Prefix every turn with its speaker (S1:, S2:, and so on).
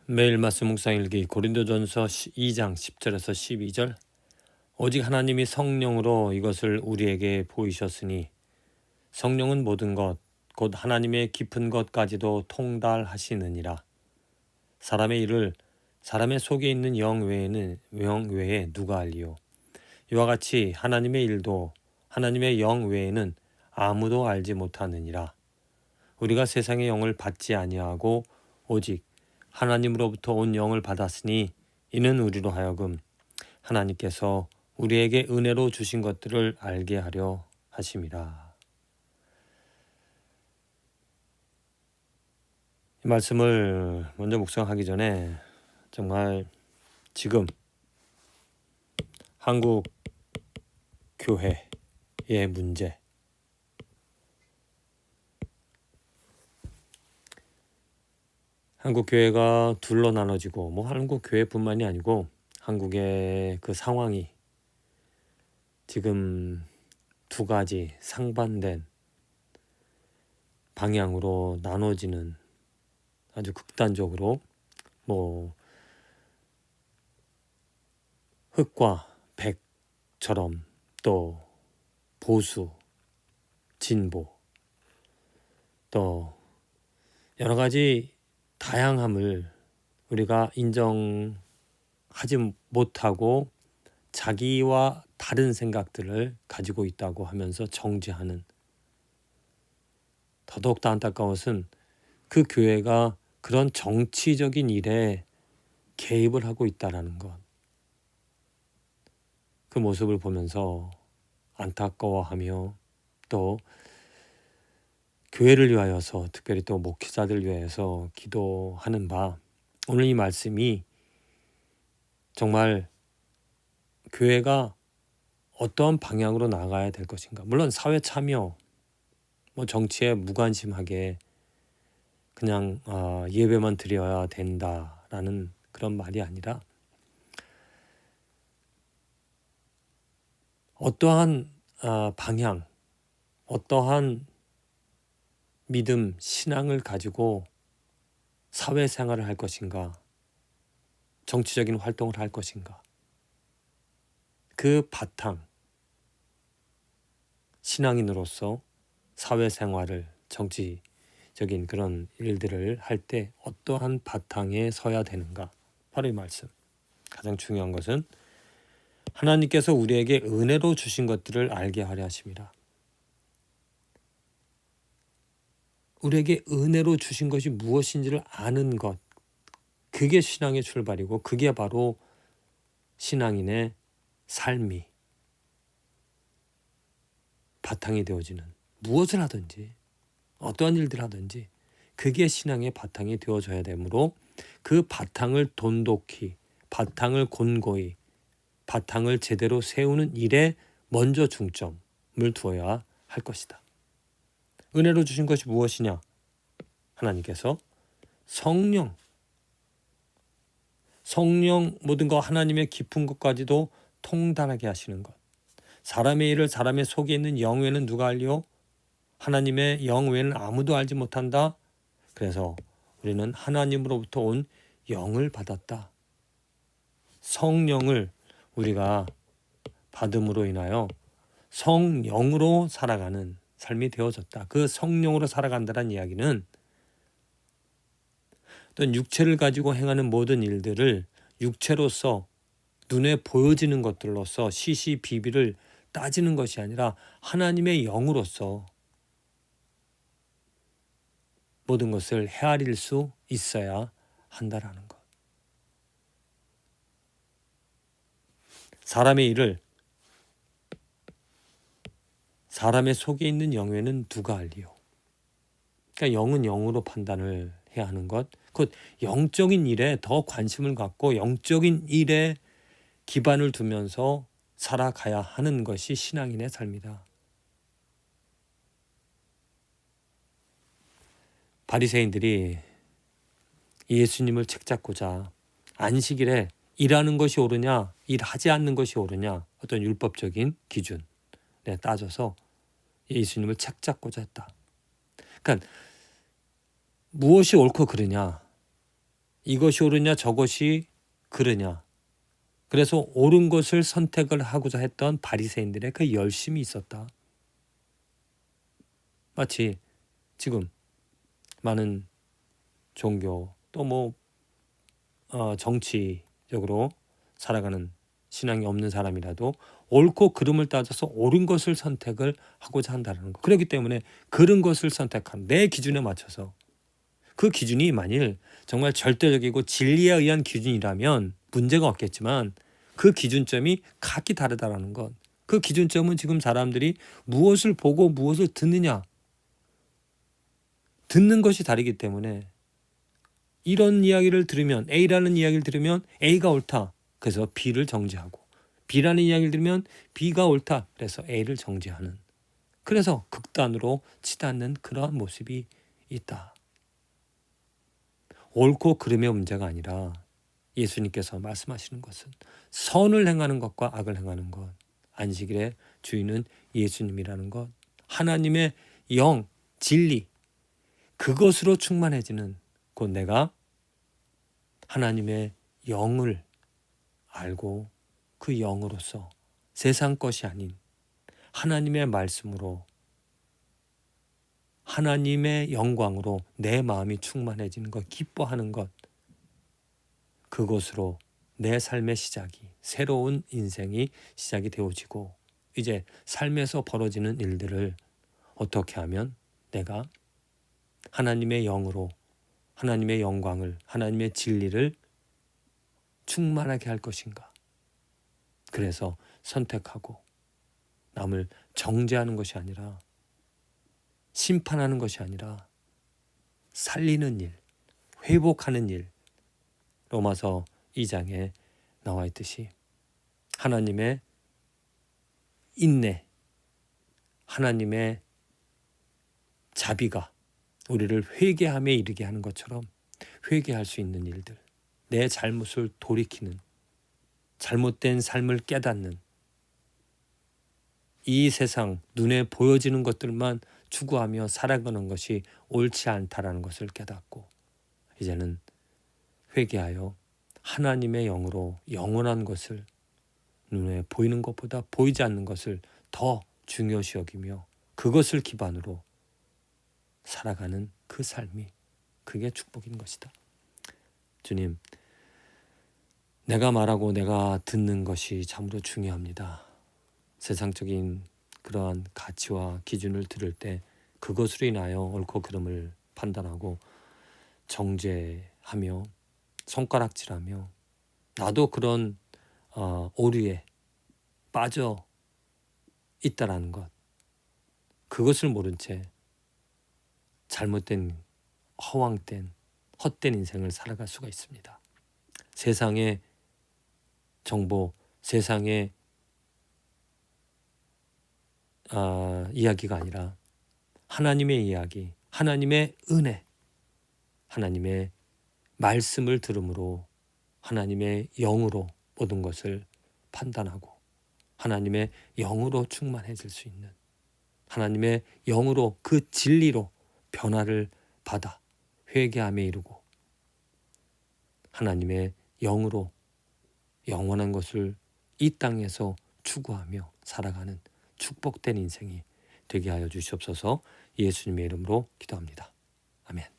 S1: 매일 말씀 묵상 일기 고린도전서 2장 10절에서 12절. 오직 하나님이 성령으로 이것을 우리에게 보이셨으니 성령은 모든 것 곧 하나님의 깊은 것까지도 통달하시느니라. 사람의 일을 사람의 속에 있는 영 외에 누가 알리요. 이와 같이 하나님의 일도 하나님의 영 외에는 아무도 알지 못하느니라. 우리가 세상의 영을 받지 아니하고 오직 하나님으로부터 온 영을 받았으니 이는 우리로 하여금 하나님께서 우리에게 은혜로 주신 것들을 알게 하려 하심이라. 이 말씀을 먼저 묵상하기 전에 정말 지금 한국 교회의 문제, 한국 교회가 둘로 나눠지고 한국 교회뿐만이 아니고 한국의 그 상황이 지금 두 가지 상반된 방향으로 나눠지는 아주 극단적으로 흑과 백처럼 또 보수, 진보 또 여러 가지 다양함을 우리가 인정하지 못하고 자기와 다른 생각들을 가지고 있다고 하면서 정죄하는, 더더욱더 안타까운 것은 그 교회가 그런 정치적인 일에 개입을 하고 있다는 것. 그 모습을 보면서 안타까워하며 또 교회를 위하여서, 특별히 또 목회자들 위하여서 기도하는 바, 오늘 이 말씀이 정말 교회가 어떠한 방향으로 나가야 될 것인가. 물론 사회 참여, 정치에 무관심하게 그냥 예배만 드려야 된다라는 그런 말이 아니라 어떠한 방향, 어떠한 믿음, 신앙을 가지고 사회생활을 할 것인가, 정치적인 활동을 할 것인가, 그 바탕, 신앙인으로서 사회생활을, 정치적인 그런 일들을 할 때 어떠한 바탕에 서야 되는가. 바로 이 말씀. 가장 중요한 것은 하나님께서 우리에게 은혜로 주신 것들을 알게 하려 하심이라. 우리에게 은혜로 주신 것이 무엇인지를 아는 것, 그게 신앙의 출발이고 그게 바로 신앙인의 삶이 바탕이 되어지는, 무엇을 하든지 어떠한 일들을 하든지 그게 신앙의 바탕이 되어져야 되므로 그 바탕을 돈독히, 바탕을 곤고히, 바탕을 제대로 세우는 일에 먼저 중점을 두어야 할 것이다. 은혜로 주신 것이 무엇이냐? 하나님께서 성령 모든 것, 하나님의 깊은 것까지도 통달하게 하시는 것. 사람의 일을 사람의 속에 있는 영 외에는 누가 알리요? 하나님의 영 외에는 아무도 알지 못한다. 그래서 우리는 하나님으로부터 온 영을 받았다. 성령을 우리가 받음으로 인하여 성령으로 살아가는 삶이 되어졌다. 그 성령으로 살아간다는 이야기는 어떤 육체를 가지고 행하는 모든 일들을 육체로서 눈에 보여지는 것들로서 시시비비를 따지는 것이 아니라 하나님의 영으로서 모든 것을 헤아릴 수 있어야 한다라는 것. 사람의 일을 사람의 속에 있는 영에는 누가 알리요. 그러니까 영은 영으로 판단을 해야 하는 것, 곧 영적인 일에 더 관심을 갖고 영적인 일에 기반을 두면서 살아가야 하는 것이 신앙인의 삶이다. 바리새인들이 예수님을 책잡고자 안식일에 일하는 것이 옳으냐, 일하지 않는 것이 옳으냐, 어떤 율법적인 기준에 따져서 예수님을 책잡고자 했다. 그러니까 무엇이 옳고 그르냐, 이것이 옳으냐 저것이 그르냐. 그래서 옳은 것을 선택을 하고자 했던 바리새인들의 그 열심이 있었다. 마치 지금 많은 종교 또 정치적으로 살아가는 신앙이 없는 사람이라도 옳고 그름을 따져서 옳은 것을 선택을 하고자 한다는 것. 그렇기 때문에 그른 것을 선택한 내 기준에 맞춰서, 그 기준이 만일 정말 절대적이고 진리에 의한 기준이라면 문제가 없겠지만 그 기준점이 각기 다르다라는 것. 그 기준점은 지금 사람들이 무엇을 보고 무엇을 듣느냐, 듣는 것이 다르기 때문에 이런 이야기를 들으면, A라는 이야기를 들으면 A가 옳다, 그래서 B를 정죄하고, B라는 이야기를 들으면 B가 옳다, 그래서 A를 정죄하는, 그래서 극단으로 치닫는 그러한 모습이 있다. 옳고 그름의 문제가 아니라 예수님께서 말씀하시는 것은 선을 행하는 것과 악을 행하는 것, 안식일의 주인은 예수님이라는 것, 하나님의 영, 진리, 그것으로 충만해지는, 곧 내가 하나님의 영을 알고 그 영으로서 세상 것이 아닌 하나님의 말씀으로, 하나님의 영광으로 내 마음이 충만해지는 것, 기뻐하는 것, 그것으로 내 삶의 시작이, 새로운 인생이 시작이 되어지고, 이제 삶에서 벌어지는 일들을 어떻게 하면 내가 하나님의 영으로 하나님의 영광을, 하나님의 진리를 충만하게 할 것인가. 그래서 선택하고 남을 정죄하는 것이 아니라, 심판하는 것이 아니라 살리는 일, 회복하는 일, 로마서 2장에 나와 있듯이 하나님의 인내, 하나님의 자비가 우리를 회개함에 이르게 하는 것처럼 회개할 수 있는 일들, 내 잘못을 돌이키는, 잘못된 삶을 깨닫는, 이 세상 눈에 보여지는 것들만 추구하며 살아가는 것이 옳지 않다라는 것을 깨닫고, 이제는 회개하여 하나님의 영으로 영원한 것을, 눈에 보이는 것보다 보이지 않는 것을 더 중요시 여기며 그것을 기반으로 살아가는 그 삶이, 그게 축복인 것이다. 주님, 내가 말하고 내가 듣는 것이 참으로 중요합니다. 세상적인 그러한 가치와 기준을 들을 때 그것으로 인하여 옳고 그름을 판단하고 정죄하며 손가락질하며 나도 그런 오류에 빠져 있다라는 것, 그것을 모른 채 잘못된, 허황된, 헛된 인생을 살아갈 수가 있습니다. 세상의 정보, 세상의 이야기가 아니라 하나님의 이야기, 하나님의 은혜, 하나님의 말씀을 들음으로 하나님의 영으로 모든 것을 판단하고 하나님의 영으로 충만해질 수 있는, 하나님의 영으로 그 진리로 변화를 받아 회개함에 이르고 하나님의 영으로 영원한 것을 이 땅에서 추구하며 살아가는 축복된 인생이 되게 하여 주시옵소서. 예수님의 이름으로 기도합니다. 아멘.